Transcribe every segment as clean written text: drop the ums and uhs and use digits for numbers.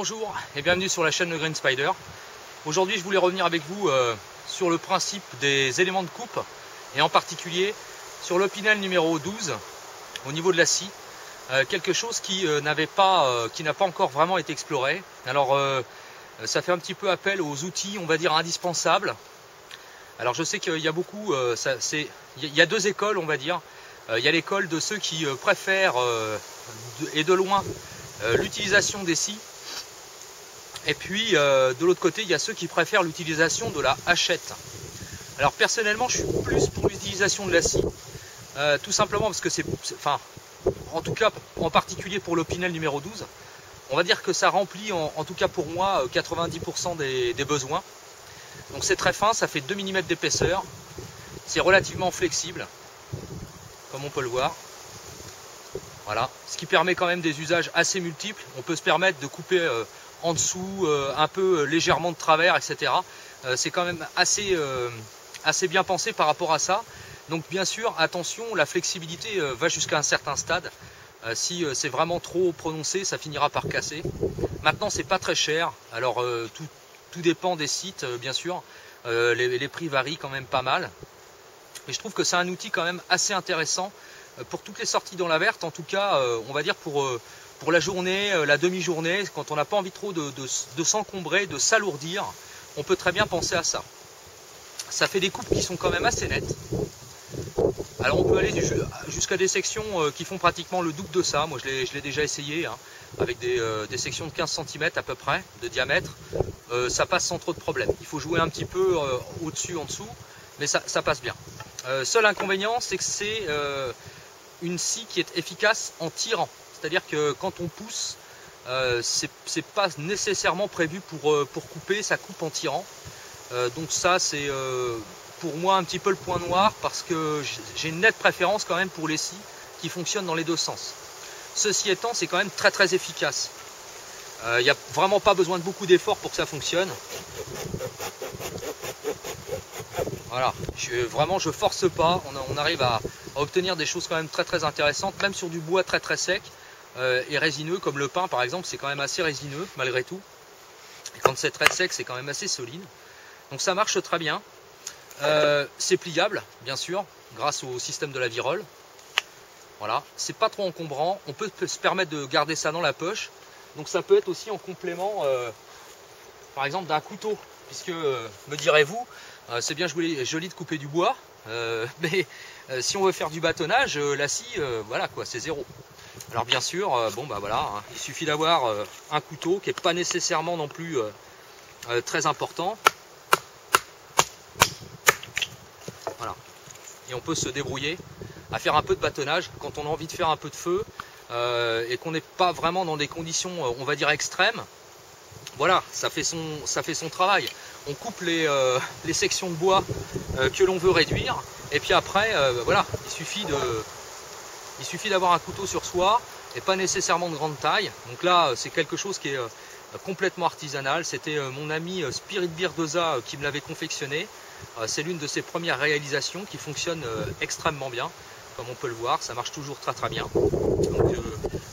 Bonjour et bienvenue sur la chaîne Le Green Spider. Aujourd'hui je voulais revenir avec vous sur le principe des éléments de coupe et en particulier sur l'Opinel numéro 12 au niveau de la scie. Quelque chose qui n'a pas encore vraiment été exploré. Alors ça fait un petit peu appel aux outils, on va dire, indispensables. Alors je sais qu'il y a beaucoup, il y a deux écoles, on va dire. Il y a l'école de ceux qui préfèrent et de loin l'utilisation des scies. Et puis de l'autre côté, il y a ceux qui préfèrent l'utilisation de la hachette. Alors personnellement, je suis plus pour l'utilisation de la scie, tout simplement parce que en tout cas, en particulier pour l'Opinel numéro 12, on va dire que ça remplit, en tout cas pour moi, 90% des besoins. Donc c'est très fin, ça fait 2 mm d'épaisseur, c'est relativement flexible, comme on peut le voir. Voilà, ce qui permet quand même des usages assez multiples. On peut se permettre de couper en dessous, un peu légèrement de travers, etc. C'est quand même assez bien pensé par rapport à ça. Donc bien sûr, attention, la flexibilité va jusqu'à un certain stade. Si c'est vraiment trop prononcé, ça finira par casser. Maintenant, c'est pas très cher. Alors tout dépend des sites, bien sûr. Les prix varient quand même pas mal. Mais je trouve que c'est un outil quand même assez intéressant pour toutes les sorties dans la verte. En tout cas, on va dire pour la journée, la demi-journée, quand on n'a pas envie trop de s'encombrer, de s'alourdir, on peut très bien penser à ça. Ça fait des coupes qui sont quand même assez nettes. Alors on peut aller jusqu'à des sections qui font pratiquement le double de ça. Moi je l'ai déjà essayé, hein, avec des sections de 15 cm à peu près de diamètre. Ça passe sans trop de problème. Il faut jouer un petit peu au-dessus, en dessous, mais ça passe bien. Seul inconvénient, c'est que c'est une scie qui est efficace en tirant. C'est-à-dire que quand on pousse, c'est pas nécessairement prévu pour couper, ça coupe en tirant. Donc ça c'est pour moi un petit peu le point noir, parce que j'ai une nette préférence quand même pour les scies qui fonctionnent dans les deux sens. Ceci étant, c'est quand même très très efficace. Il n'y a vraiment pas besoin de beaucoup d'efforts pour que ça fonctionne. Voilà, vraiment je force pas, on arrive à obtenir des choses quand même très très intéressantes, même sur du bois très très sec et résineux, comme le pin par exemple. C'est quand même assez résineux malgré tout. Et quand c'est très sec, c'est quand même assez solide. Donc ça marche très bien. C'est pliable, bien sûr, grâce au système de la virole. Voilà, c'est pas trop encombrant. On peut se permettre de garder ça dans la poche. Donc ça peut être aussi en complément, par exemple, d'un couteau. Puisque, me direz-vous, c'est bien joli de couper du bois, mais si on veut faire du bâtonnage, la scie, voilà quoi, c'est zéro. Alors bien sûr, bon bah voilà, hein, il suffit d'avoir un couteau qui n'est pas nécessairement non plus très important. Voilà. Et on peut se débrouiller à faire un peu de bâtonnage quand on a envie de faire un peu de feu et qu'on n'est pas vraiment dans des conditions, on va dire, extrêmes. Voilà, ça fait son travail. On coupe les sections de bois que l'on veut réduire, et puis après, voilà, il suffit d'avoir un couteau sur soi et pas nécessairement de grande taille. Donc là, c'est quelque chose qui est complètement artisanal. C'était mon ami Spirit Beer Doza qui me l'avait confectionné. C'est l'une de ses premières réalisations qui fonctionne extrêmement bien. Comme on peut le voir, ça marche toujours très très bien. Donc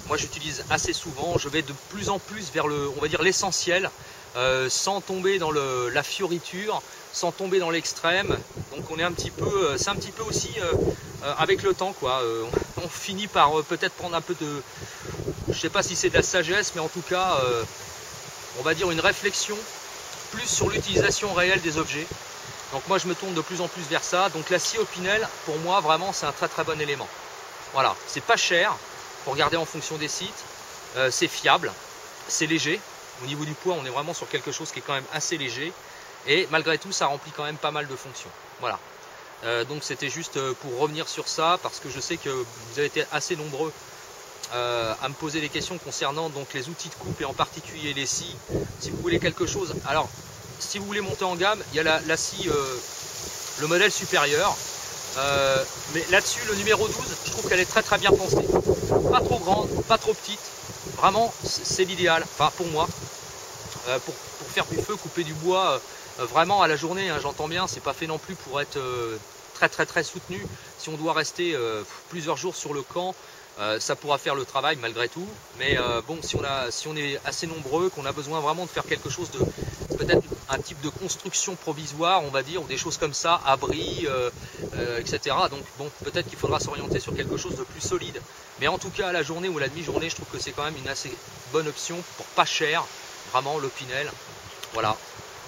moi j'utilise assez souvent, je vais de plus en plus vers on va dire l'essentiel, sans tomber dans la fioriture, sans tomber dans l'extrême. Donc on est un petit peu, c'est un petit peu aussi avec le temps quoi. On finit par peut-être prendre un peu de, je sais pas si c'est de la sagesse, mais en tout cas on va dire une réflexion plus sur l'utilisation réelle des objets. Donc moi je me tourne de plus en plus vers ça. Donc la scie Opinel, pour moi vraiment c'est un très très bon élément. Voilà, c'est pas cher, pour regarder en fonction des sites, c'est fiable, c'est léger. Au niveau du poids, on est vraiment sur quelque chose qui est quand même assez léger. Et malgré tout, ça remplit quand même pas mal de fonctions. Voilà. Donc c'était juste pour revenir sur ça, parce que je sais que vous avez été assez nombreux à me poser des questions concernant donc les outils de coupe et en particulier les scies. Si vous voulez quelque chose, alors si vous voulez monter en gamme, il y a la scie, le modèle supérieur. Mais là-dessus, le numéro 12, je trouve qu'elle est très très bien pensée. Pas trop grande, pas trop petite. Vraiment, c'est l'idéal, enfin pour moi. Pour faire du feu, couper du bois, vraiment à la journée, hein, j'entends bien, c'est pas fait non plus pour être très très très soutenu. Si on doit rester plusieurs jours sur le camp, ça pourra faire le travail malgré tout. Mais bon, si on est assez nombreux, qu'on a besoin vraiment de faire quelque chose de peut-être un type de construction provisoire, on va dire, ou des choses comme ça, abris, etc. Donc bon, peut-être qu'il faudra s'orienter sur quelque chose de plus solide. Mais en tout cas, à la journée ou à la demi-journée, je trouve que c'est quand même une assez bonne option pour pas cher, vraiment l'Opinel. Voilà,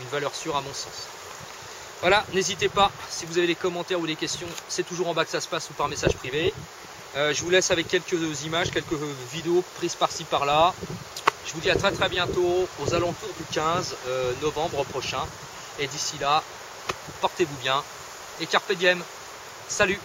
une valeur sûre à mon sens. Voilà, n'hésitez pas, si vous avez des commentaires ou des questions, c'est toujours en bas que ça se passe ou par message privé. Je vous laisse avec quelques images, quelques vidéos prises par-ci par-là. Je vous dis à très bientôt, aux alentours du 15 novembre prochain. Et d'ici là, portez-vous bien et carpe diem. Salut!